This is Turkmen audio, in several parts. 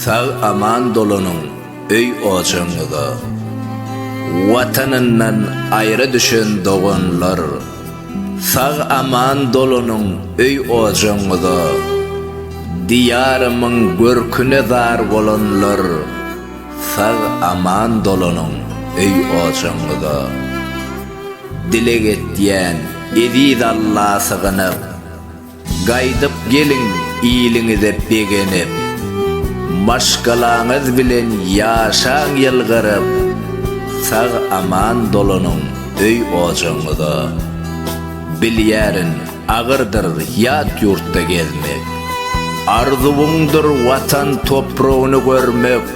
Sağ aman dolunun öy ocaňyda, watanyndan aýry düşen doganlar. Sağ aman dolunun öy ocaňyda, diyarymyň görküne dar bolanlar. Sağ aman dolunun öy ocaňyda, dile getdiýän edid Allah sığınıp, gaýdyp gelin iyiliňize begenip, başgalaňyz bilen ýaşaň ýylgyryp. Sağ aman dolunun öy ocaňyda, bilýärin agyrdyr ýat ýurtda gezmek, arzuwuňdyr watan topragyny görmek.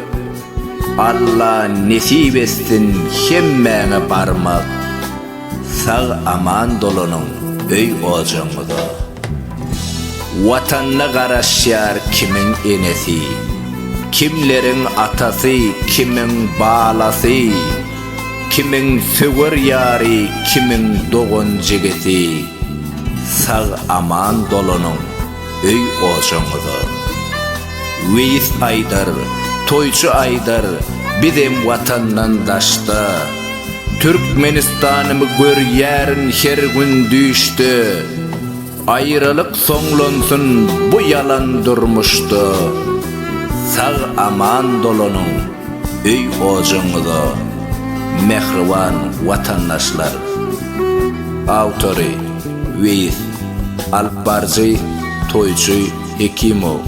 Allah nesip etsin hemmäňe barmak. Sağ aman dolunun öy ocaňyda, watanyna garaşýar kimiň enesi, kimleriň atasy, kimiň balasy, kimiň söwer ýary, kimiň dogan jigiti. Sağ aman dolunun öy ocaňyda, weýis aýdar, toýçy aýdar bizem watandan daşda. Türkmenistanymy görýärin her gün düşdi, aýrylyk soňlansyn bu ýalan durmuşdy. Sağ aman dolunun öy ocaňyda, mehriban watandaşlar. Awtory Weýis Alparjy Toýçy Hekimow.